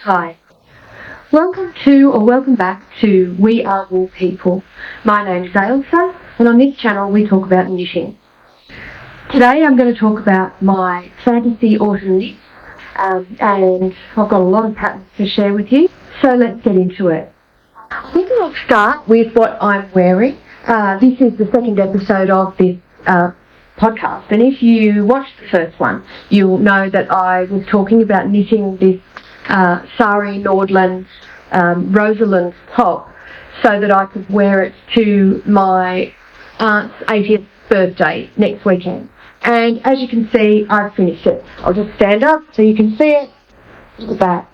Hi. Welcome back to We Are Wool People. My name's Ailsa, and on this channel we talk about knitting. Today I'm going to talk about my fantasy autumn knits, and I've got a lot of patterns to share with you, so let's get into it. I think I'll start with what I'm wearing. This is the second episode of this podcast, and if you watched the first one, you'll know that I was talking about knitting this sari Nordland Rosalind top so that I could wear it to my aunt's 80th birthday next weekend. And as you can see, I've finished it. I'll just stand up so you can see it. Look at that.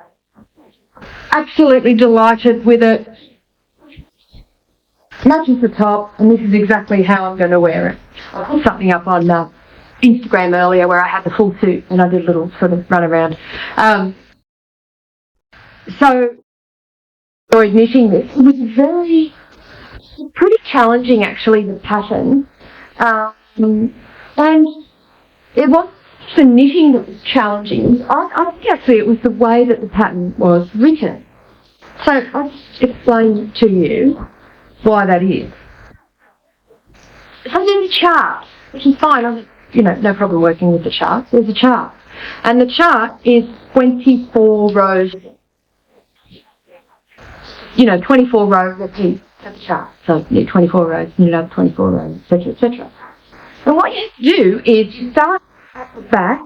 Absolutely delighted with it. Matches the top, and this is exactly how I'm going to wear it. I put something up on Instagram earlier where I had the full suit and I did a little sort of run around. So, I enjoyed knitting this. It was pretty challenging actually, the pattern. And it wasn't the knitting that was challenging. I think actually it was the way that the pattern was written. So I'll just explain to you why that is. So there's a chart, which is fine. No problem working with the chart. There's a chart. And the chart is 24 rows. 24 rows repeat of the chart. So knit 24 rows, knit another 24 rows, etc., etc. And what you have to do is you start at the back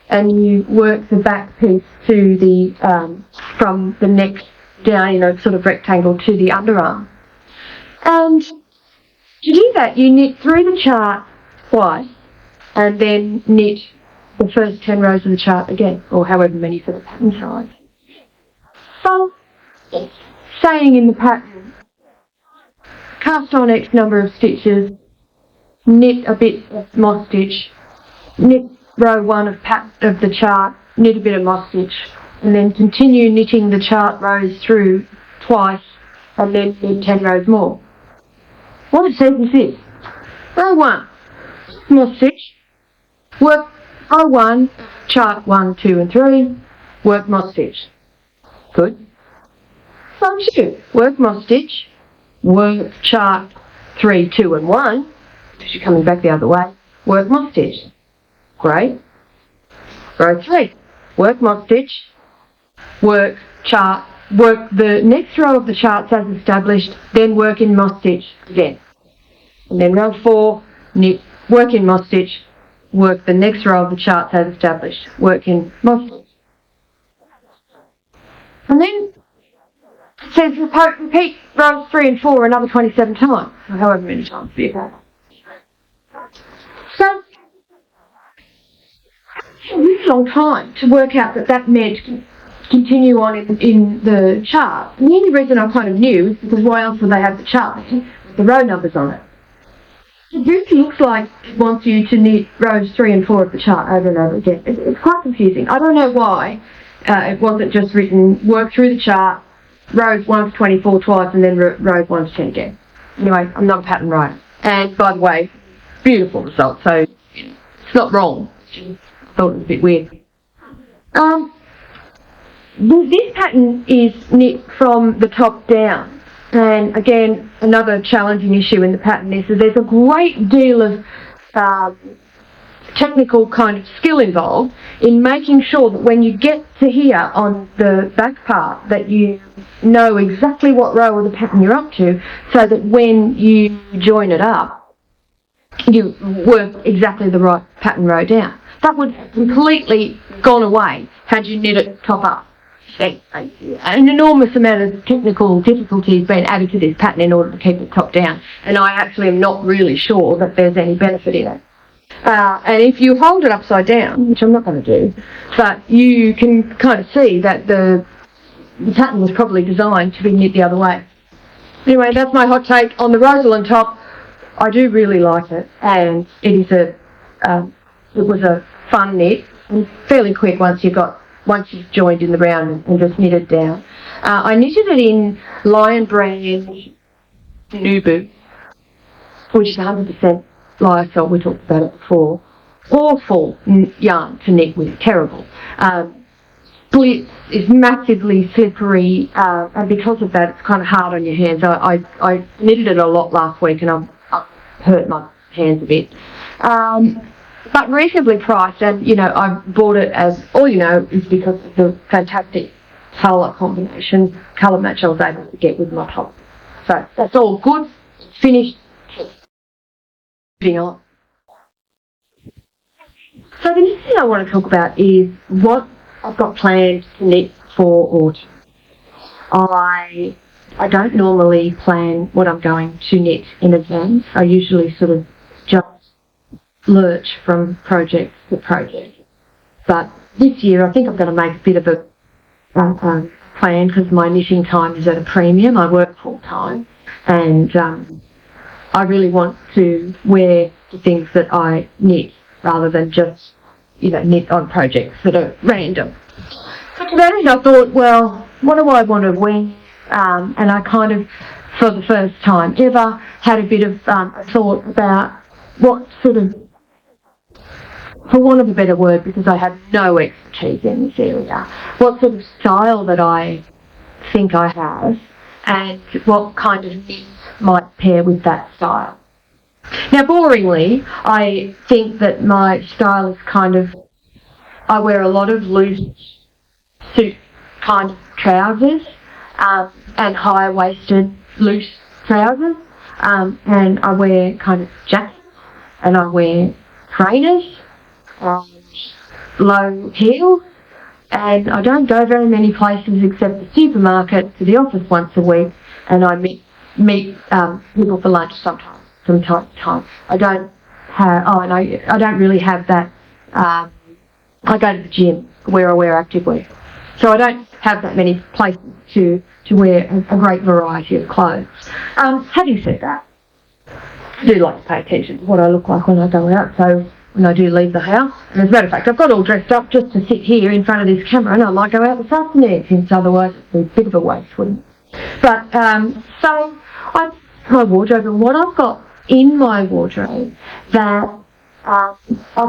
and you work the back piece to the from the neck down, sort of rectangle to the underarm. And to do that, you knit through the chart twice and then knit the first 10 rows of the chart again, or however many for the pattern size. So, saying in the pattern, cast on X number of stitches, knit a bit of moss stitch, knit row 1 of the chart, knit a bit of moss stitch, and then continue knitting the chart rows through twice, and then knit 10 rows more. What it says is this: row 1, moss stitch, work row 1, chart 1, 2 and 3, work moss stitch. Good. Row 2, work moss stitch, work chart 3, 2 and 1, because you're coming back the other way, work moss stitch. Great. Row 3, work moss stitch, work the next row of the charts as established, then work in moss stitch again. And then row 4, work in moss stitch, work the next row of the charts as established, work in moss stitch. And then it says repeat rows 3 and 4 another 27 times, or however many times you have. So, it's a really long time to work out that meant continue on in the chart. And the only reason I kind of knew is because why else would they have the chart with the row numbers on it? It really looks like it wants you to knit rows 3 and 4 of the chart over and over again. It's quite confusing. I don't know why it wasn't just written work through the chart, rows 1 to 24 twice, and then rows 1 to 10 again. Anyway, I'm not a pattern writer. And by the way, beautiful result, so it's not wrong. I thought it was a bit weird. This pattern is knit from the top down. And again, another challenging issue in the pattern is that there's a great deal of technical kind of skill involved in making sure that when you get to here on the back part that you know exactly what row of the pattern you're up to, so that when you join it up you work exactly the right pattern row down. That would have completely gone away had you knit it top up. An enormous amount of technical difficulty has been added to this pattern in order to keep it top down, and I actually am not really sure that there's any benefit in it. And if you hold it upside down, which I'm not going to do, but you can kind of see that the pattern was probably designed to be knit the other way. Anyway, that's my hot take on the Rosalind top. I do really like it, and it was a fun knit, and fairly quick once you've joined in the round and just knitted down. I knitted it in Lion Brand Nubu, which is 100% lyocell. We talked about it before. Awful yarn to knit with, terrible. splits, is massively slippery, and because of that, it's kind of hard on your hands. I knitted it a lot last week, and I've hurt my hands a bit. But reasonably priced, and I bought it as all is because of the fantastic colour combination, colour match I was able to get with my top. So that's all good. Finished. Moving on. So the next thing I want to talk about is what I've got planned to knit for autumn. I don't normally plan what I'm going to knit in advance. I usually sort of just lurch from project to project. But this year I think I'm going to make a bit of a plan because my knitting time is at a premium. I work full time, and I really want to wear the things that I knit rather than just knit on projects that are random. So to that end I thought, well, what do I want to wear? And I kind of, for the first time ever, had a bit of a thought about what sort of, for want of a better word, because I have no expertise in this area, what sort of style that I think I have and what kind of knits might pair with that style. Now, boringly, I think that my style is kind of, I wear a lot of loose suit kind of trousers and high-waisted loose trousers, and I wear kind of jackets, and I wear trainers, low heels, and I don't go very many places except the supermarket, to the office once a week, and I meet people for lunch sometimes, from time to time. I don't really have that. I go to the gym where I wear activewear, so I don't have that many places to wear a great variety of clothes. Having said that, I do like to pay attention to what I look like when I go out, so when I do leave the house, and as a matter of fact, I've got all dressed up just to sit here in front of this camera, and I might go out this afternoon, since otherwise it's a bit of a waste, wouldn't it? But, so, my wardrobe, and what I've got in my wardrobe that I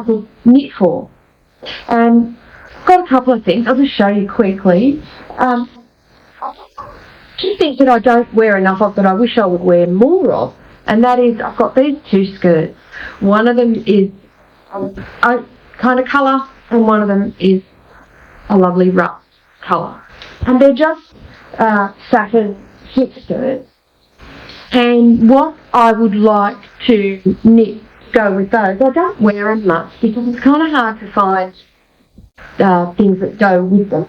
could knit for. And I've got a couple of things, I'll just show you quickly. Two things that I don't wear enough of that I wish I would wear more of, and that is, I've got these two skirts. One of them is a kind of colour, and one of them is a lovely rust colour. And they're just satin slip skirts. And what I would like to knit to go with those, I don't wear them much because it's kind of hard to find things that go with them.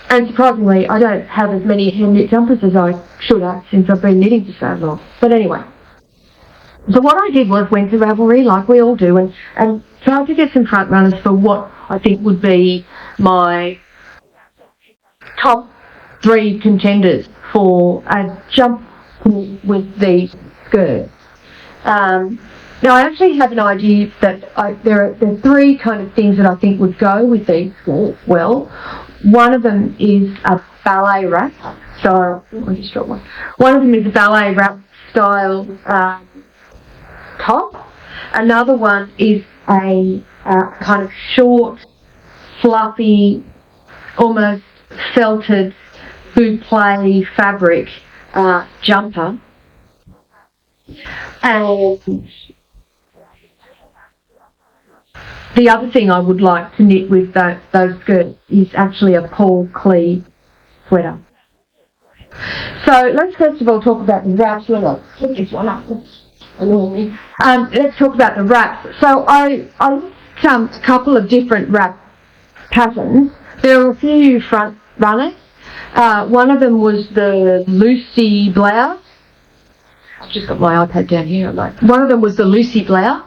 And surprisingly, I don't have as many hand-knit jumpers as I should have since I've been knitting for so long. But anyway, so what I did was went to Ravelry, like we all do, and tried to get some front runners for what I think would be my top 3 contenders for a jump with these skirts. Now I actually have an idea that there are 3 kind of things that I think would go with these skirts well. One of them is a ballet wrap style. I just dropped one. One of them is a ballet wrap style top. Another one is a kind of short, fluffy, almost felted boucle fabric jumper. And the other thing I would like to knit with those skirts is actually a Paul Klee sweater. So let's first of all talk about the wraps. Let's pick this one up. Let's talk about the wraps. So I looked a couple of different wrap patterns. There were a few front runners. One of them was the Lucy blouse. I've just got my iPad down here. One of them was the Lucy blouse.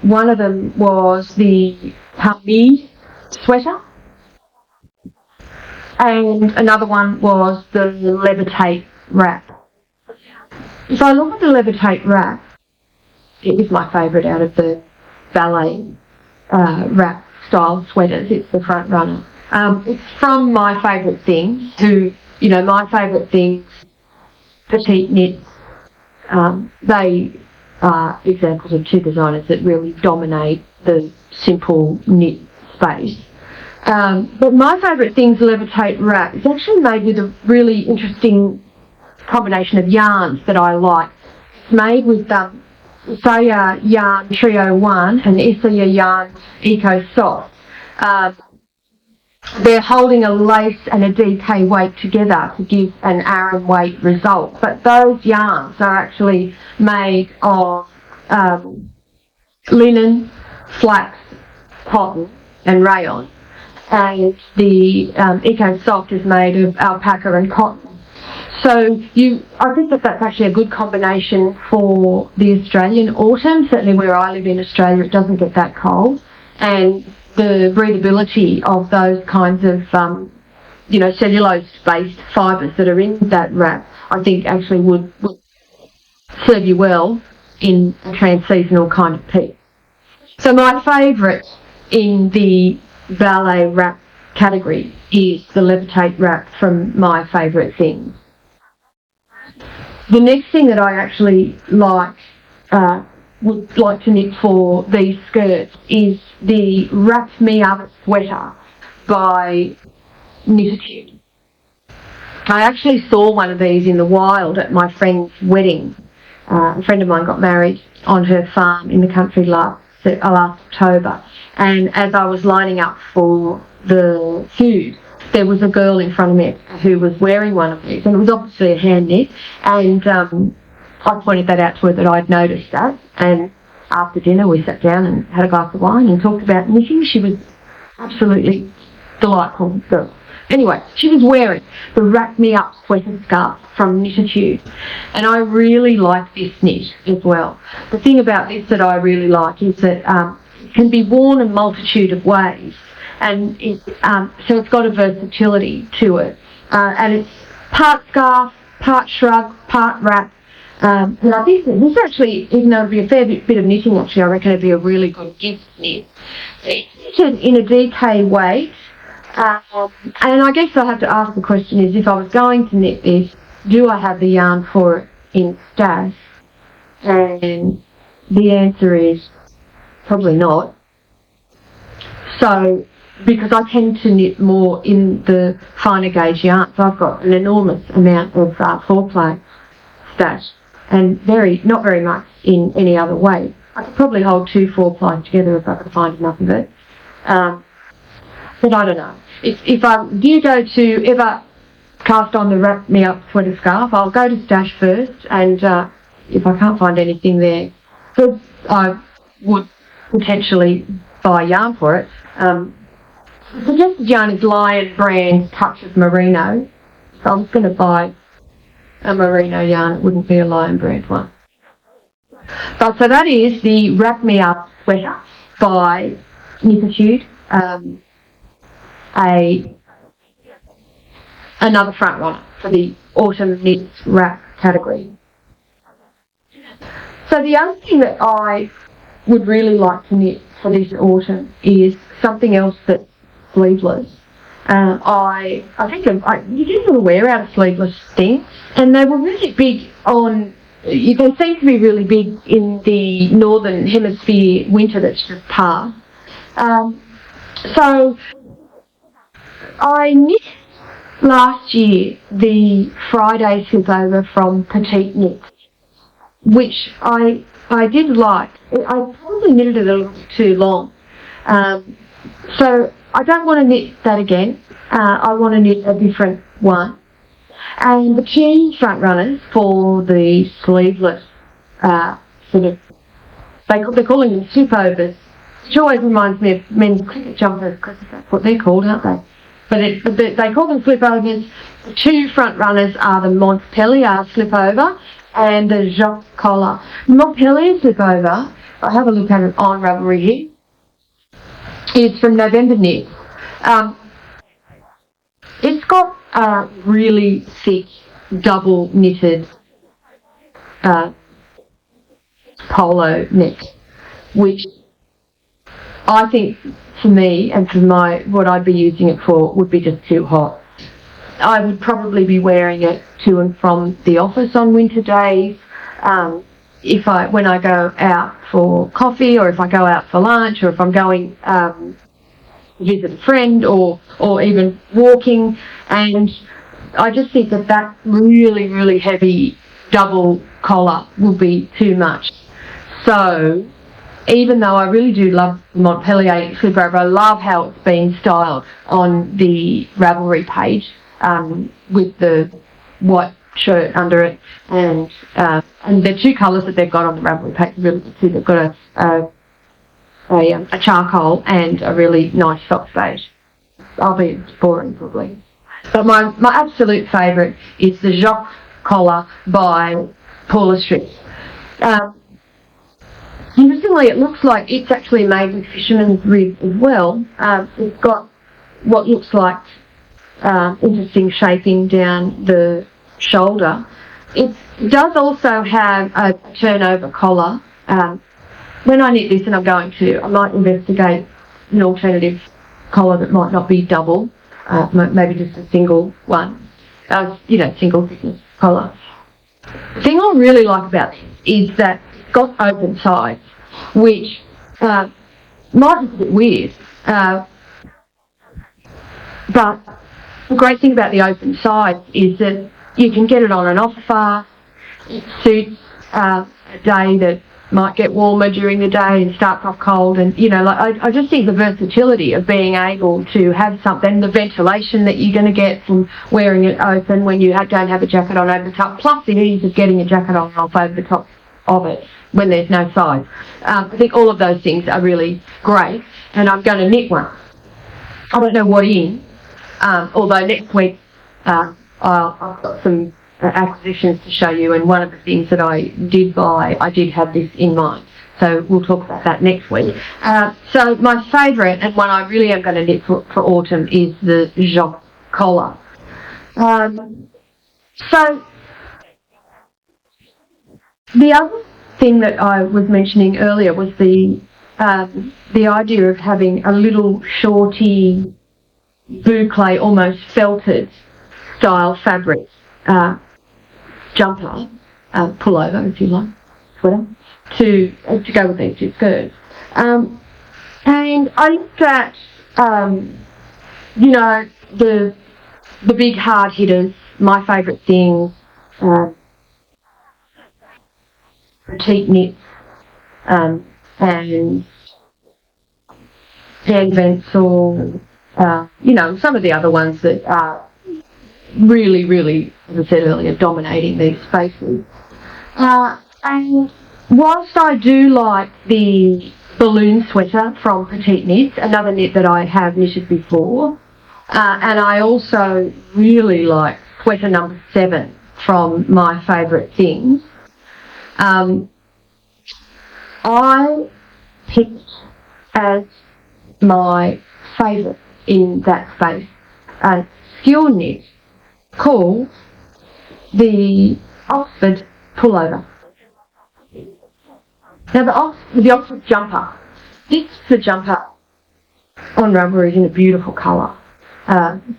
One of them was the Hamid sweater. And another one was the Levitate wrap. If I look at the Levitate wrap, it is my favourite out of the ballet wrap style sweaters. It's the front runner. It's from My Favourite Things, My Favourite Things, Petite Knits. They are examples of 2 designers that really dominate the simple knit space. But my favourite thing's Levitate wrap. It's actually made with a really interesting combination of yarns that I like. It's made with Saya Yarn Trio 1 and Isia Yarn Eco Soft. They're holding a lace and a DK weight together to give an Aran weight result. But those yarns are actually made of linen, flax, cotton and rayon. And the Eco Soft is made of alpaca and cotton. So I think that that's actually a good combination for the Australian autumn. Certainly where I live in Australia, it doesn't get that cold. And the breathability of those kinds of, cellulose-based fibres that are in that wrap, I think actually would serve you well in a trans-seasonal kind of piece. So my favourite in the ballet wrap category is the Levitate wrap from My Favourite Things. The next thing that I actually would like to knit for these skirts is the Wrap Me Up sweater by Knitatude. I actually saw one of these in the wild at my friend's wedding. A friend of mine got married on her farm in the country last October, and as I was lining up for the food, there was a girl in front of me who was wearing one of these, and it was obviously a hand knit, and I pointed that out to her that I'd noticed that, and after dinner we sat down and had a glass of wine and talked about knitting. She was absolutely delightful girl. Anyway, she was wearing the Wrap Me Up sweater scarf from Knitatude, and I really like this knit as well. The thing about this that I really like is that it can be worn a multitude of ways, and so it's got a versatility to it, and it's part scarf, part shrug, part wrap. And I think this actually, even though it'll be a fair bit of knitting, actually I reckon it'd be a really good gift knit. It's knitted in a DK weight. And I guess I have to ask the question is, if I was going to knit this, do I have the yarn for it in stash? And the answer is probably not. So, because I tend to knit more in the finer gauge yarns, I've got an enormous amount of foreplay stash, and not very much in any other way. I could probably hold 2 4-plies together if I could find enough of it. But I don't know. If I do go to ever cast on the Wrap Me Up sweater scarf, I'll go to stash first, and if I can't find anything there, so I would potentially buy yarn for it. The suggested yarn is Lion brand Touch of Merino, so I was going to buy a merino yarn. It wouldn't be a Lion brand one. But so that is the Wrap Me Up sweater by Knitatude. Another front runner for the autumn knits wrap category. So the other thing that I would really like to knit for this autumn is something else that's sleeveless. I think you didn't want to wear out a sleeveless thing, and they were really big they seem to be really big in the northern hemisphere winter that's just passed. So I knit last year the Friday slipover from Petite Knit, which I did like. I probably knitted it a little bit too long. So I don't want to knit that again. I want to knit a different one. And the key front runners for the sleeveless they're calling them slipovers, which always reminds me of men's cricket jumpers, because that's what they're called, aren't they? But they call them slipovers. The 2 front runners are the Montpellier slipover and the Jacques collar. Montpellier slipover, I have a look at it on Ravelry here, is from November Knit. It's got a really thick double knitted polo neck, which I think for me and for what I'd be using it for would be just too hot. I would probably be wearing it to and from the office on winter days, when I go out for coffee, or if I go out for lunch, or if I'm going visit a friend or even walking, and I just think that really, really heavy double collar will be too much. So even though I really do love Montpellier slip-over, I love how it's been styled on the Ravelry page with the white shirt under it, and the two colours that they've got on the Ravelry page are really good too. They've got a charcoal and a really nice soft beige. I'll be boring probably. But my absolute favourite is the Jacques collar by Kolaczek. Interestingly, it looks like it's actually made with fisherman's rib as well. It's got what looks like interesting shaping down the shoulder. It does also have a turnover collar. When I knit this, and I might investigate an alternative collar that might not be double, maybe just a single one, single thickness collar. The thing I really like about this is that it's got open sides, which might be a bit weird, but the great thing about the open sides is that you can get it on and off fast. It suits a day that might get warmer during the day and starts off cold, and I just think the versatility of being able to have something, the ventilation that you're going to get from wearing it open when you don't have a jacket on over the top, plus the ease of getting a jacket on and off over the top of it when there's no sides. I think all of those things are really great, and I'm going to knit one. I don't know what in, although next week I've got some acquisitions to show you, and one of the things that I did buy, I did have this in mind. So we'll talk about that next week. So my favourite, and one I really am going to knit for autumn, is the Jacques collar. So the other thing that I was mentioning earlier was the idea of having a little shorty boucle, almost felted style fabric jumper, pullover if you like, sweater, to go with these two skirts. And I looked at the big hard hitters, my favourite things, petite knits, and hand Vensel, some of the other ones that are really, really, as I said earlier, dominating these spaces. And whilst I do like the balloon sweater from Petite Knits, another knit that I have knitted before, and I also really like sweater number 7 from My Favourite Things, I picked as my favourite in that space a skill knit called the Oxford pullover. Now the Oxford jumper, this is the jumper on Ravelry in a beautiful colour, and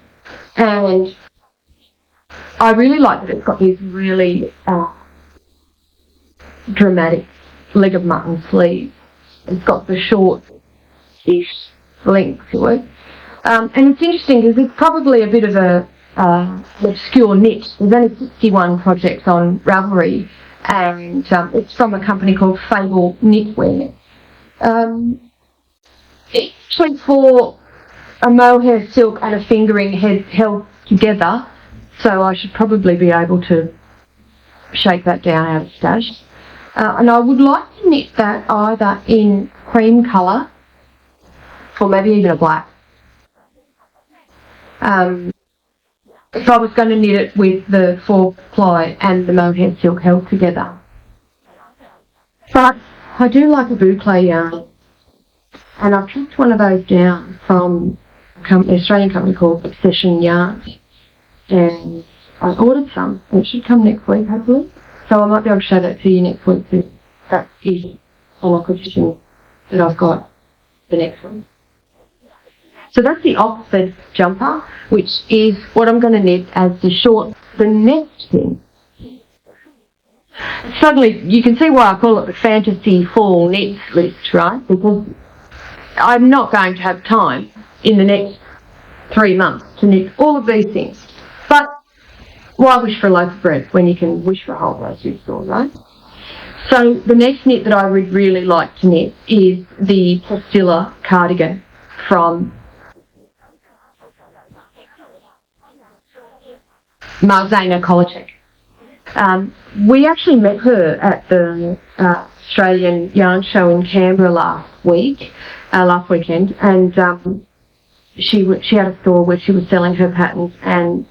I really like that it's got these really dramatic leg of mutton sleeves. It's got the short-ish length to it, and it's interesting because it's probably a bit of a obscure knit. There's only 61 projects on Ravelry, and it's from a company called Fabel Knitwear. It's actually for a mohair silk and a fingering held together, so I should probably be able to shake that down out of stash. And I would like to knit that either in cream colour or maybe even a black. If I was going to knit it with the 4-ply and the mohair silk held together. But I do like a boucle yarn, and I've tracked one of those down from an Australian company called Obsession Yarns, and I ordered some. It should come next week, hopefully. So I might be able to show that to you next week too. That is an acquisition that I've got the next one. So that's the Oxford jumper, which is what I'm going to knit as the next thing. Suddenly, you can see why I call it the fantasy fall knits list, right? Because I'm not going to have time in the next 3 months to knit all of these things. But why wish for a loaf of bread when you can wish for a whole grocery store, right? So the next knit that I would really like to knit is the Priscilla cardigan from Marzena Kolaczek. We actually met her at the Australian Yarn Show in Canberra last weekend, and she had a store where she was selling her patterns, and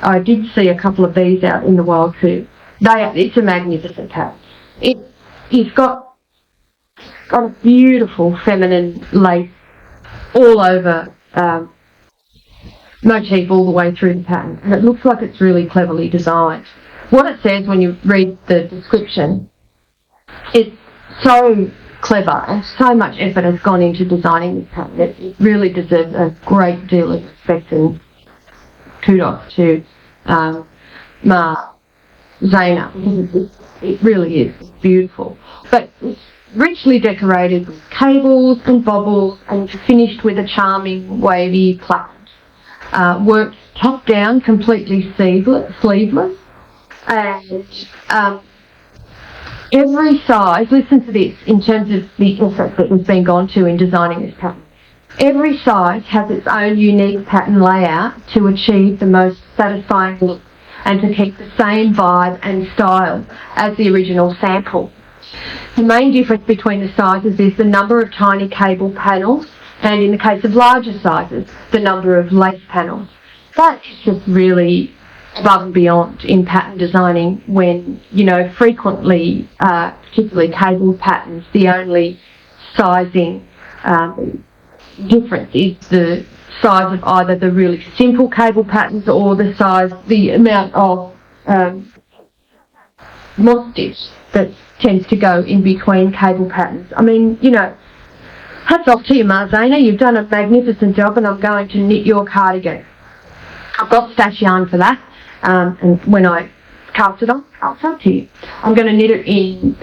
I did see a couple of these out in the wild too. It's a magnificent pattern. It's got a beautiful feminine lace all over, motif all the way through the pattern, and it looks like it's really cleverly designed. What it says when you read the description is so clever, and so much effort has gone into designing this pattern. It really deserves a great deal of respect and kudos to Marzena. It really is. It's beautiful. But it's richly decorated with cables and bobbles and finished with a charming wavy placket. Worked top down, completely sleeveless. And every size, listen to this in terms of the effort that has been gone to in designing this pattern. Every size has its own unique pattern layout to achieve the most satisfying look and to keep the same vibe and style as the original sample. The main difference between the sizes is the number of tiny cable panels, and in the case of larger sizes, the number of lace panels. That is just really above and beyond in pattern designing when, frequently, particularly cabled patterns, the only sizing difference is the size of either the really simple cable patterns or the amount of moss stitch that tends to go in between cable patterns. I mean, hats off to you, Marzena. You've done a magnificent job, and I'm going to knit your cardigan. I've got stash yarn for that, and when I cast it on, I'll show it to you. I'm going to knit it in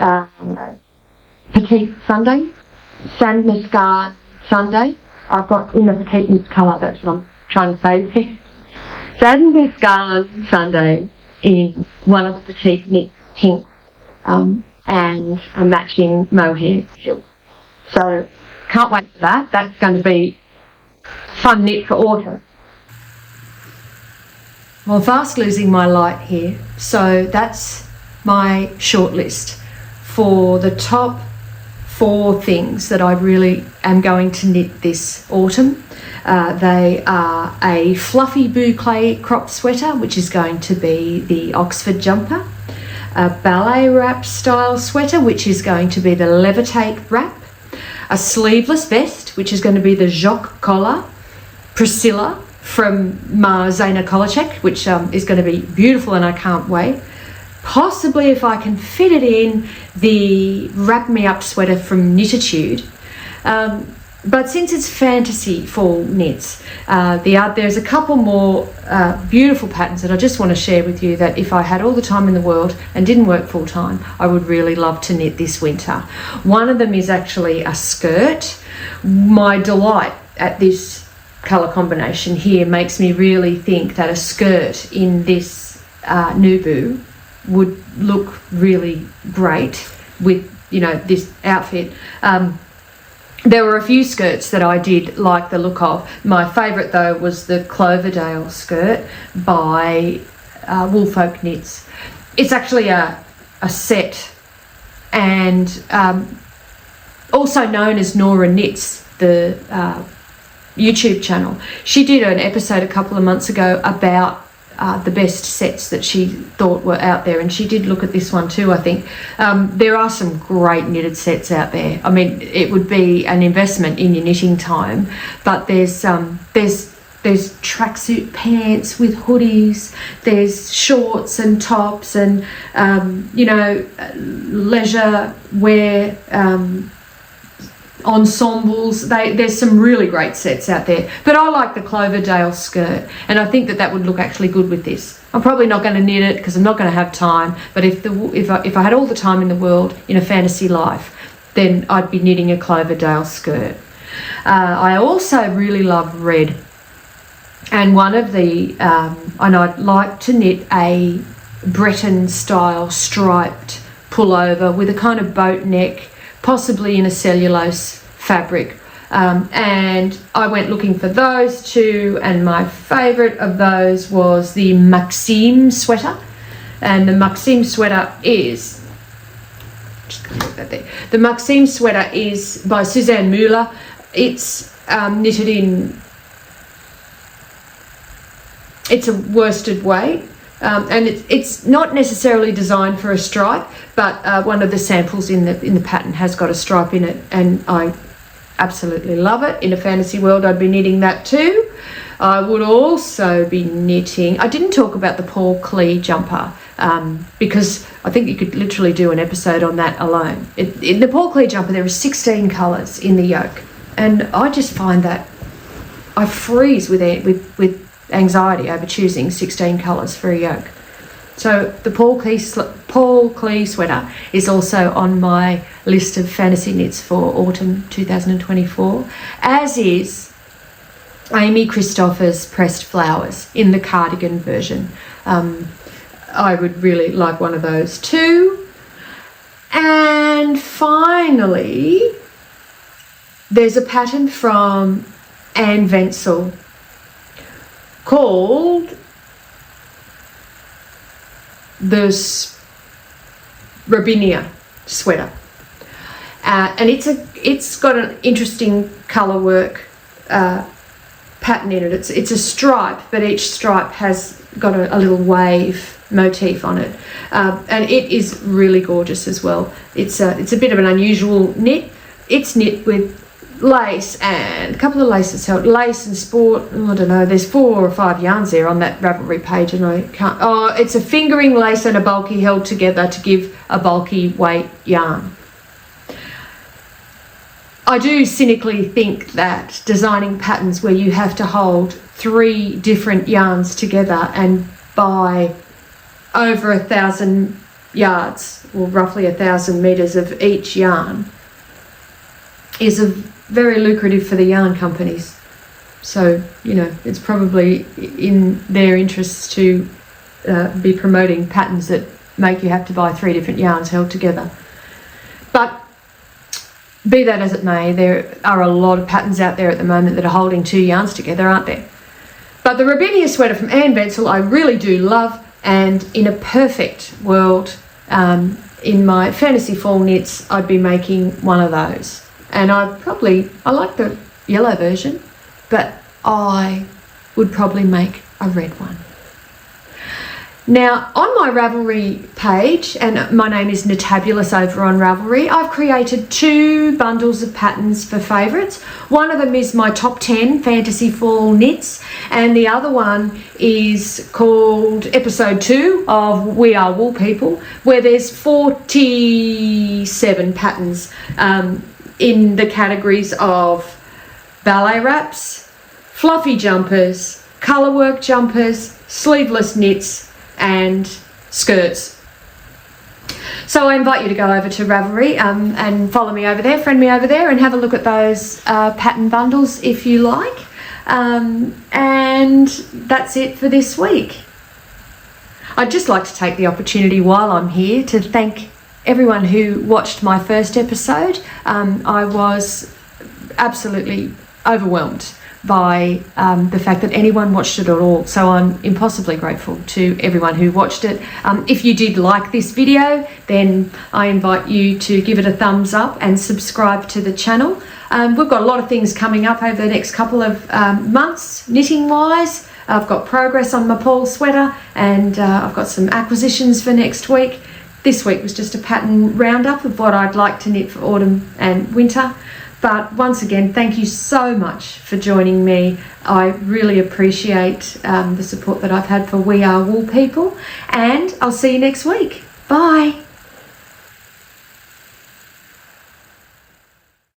Petite Sunday, Sand Muscard Sunday. I've got in the Petite Knits colour, that's what I'm trying to say there. Sand Muscard Sunday in one of the Petite Knits pinks, and a matching mohair silk. So, can't wait for that. That's going to be a fun knit for autumn. Well, fast losing my light here. So that's my shortlist for the top 4 things that I really am going to knit this autumn. They are a fluffy boucle crop sweater, which is going to be the Oxford jumper, a ballet wrap style sweater, which is going to be the Levitate wrap, a sleeveless vest, which is going to be the Jacques collar, Priscilla from Marzena Kolaczek, which is going to be beautiful and I can't wait. Possibly, if I can fit it in, the Wrap Me Up sweater from Knitatude. But since it's fantasy fall knits, there's a couple more beautiful patterns that I just want to share with you that if I had all the time in the world and didn't work full time, I would really love to knit this winter. One of them is actually a skirt. My delight at this colour combination here makes me really think that a skirt in this Nubu would look really great with, this outfit. There were a few skirts that I did like the look of. My favourite, though, was the Cloverdale skirt by Woolfolk Knits. It's actually a set, and also known as Nora Knits, the YouTube channel. She did an episode a couple of months ago about the best sets that she thought were out there, and she did look at this one too, I think. There are some great knitted sets out there. I mean, it would be an investment in your knitting time, but there's tracksuit pants with hoodies, there's shorts and tops and leisure wear ensembles. There's some really great sets out there, but I like the Cloverdale skirt, and I think that would look actually good with this. I'm probably not going to knit it because I'm not going to have time, but if I had all the time in the world in a fantasy life, then I'd be knitting a Cloverdale skirt. I also really love red. And one of the, and I'd like to knit a Breton style striped pullover with a kind of boat neck, possibly in a cellulose fabric. And I went looking for those two, and my favourite of those was the Maxime sweater. And the Maxime sweater is, just gonna put that there. The Maxime sweater is by Susanne Muller. It's knitted in, it's a worsted weight, and it's not necessarily designed for a stripe, but one of the samples in the pattern has got a stripe in it, and I absolutely love it. In a fantasy world, I'd be knitting that too. I would also be knitting, I didn't talk about the Paul Klee jumper, because I think you could literally do an episode on that alone. In the Paul Klee jumper, there are 16 colours in the yoke, and I just find that I freeze with anxiety over choosing 16 colours for a yoke. So the Paul Klee sweater is also on my list of fantasy knits for autumn 2024, as is Amy Christoffers' Pressed Flowers in the cardigan version. I would really like one of those too. And finally, there's a pattern from Anne Wenzel called the Robinia sweater, and it's got an interesting colour work pattern in it. It's a stripe, but each stripe has got a little wave motif on it, and it is really gorgeous as well. It's a bit of an unusual knit. It's knit with lace and a couple of laces, so lace and sport, I don't know, there's 4 or 5 yarns there on that Ravelry page, and I can't, it's a fingering lace and a bulky held together to give a bulky weight yarn. I do cynically think that designing patterns where you have to hold 3 different yarns together and buy over 1,000 yards, or roughly 1,000 metres of each yarn, is very lucrative for the yarn companies. So, you know, it's probably in their interests to be promoting patterns that make you have to buy 3 different yarns held together. But be that as it may, there are a lot of patterns out there at the moment that are holding 2 yarns together, aren't there? But the Robinia sweater from Anne Wenzel I really do love, and in a perfect world, in my fantasy fall knits, I'd be making one of those. And I like the yellow version, but I would probably make a red one. Now, on my Ravelry page, and my name is Knitabulous over on Ravelry, I've created 2 bundles of patterns for favourites. One of them is my top 10 fantasy fall knits, and the other one is called episode 2 of We Are Wool People, where there's 47 patterns in the categories of ballet wraps, fluffy jumpers, colour work jumpers, sleeveless knits, and skirts. So I invite you to go over to Ravelry and follow me over there, friend me over there, and have a look at those pattern bundles if you like. And that's it for this week. I'd just like to take the opportunity while I'm here to thank everyone who watched my first episode. I was absolutely overwhelmed by the fact that anyone watched it at all, so I'm impossibly grateful to everyone who watched it. If you did like this video, then I invite you to give it a thumbs up and subscribe to the channel. We've got a lot of things coming up over the next couple of months, knitting wise. I've got progress on my Paul sweater, and I've got some acquisitions for next week. This week was just a pattern roundup of what I'd like to knit for autumn and winter. But once again, thank you so much for joining me. I really appreciate the support that I've had for We Are Wool People, and I'll see you next week. Bye.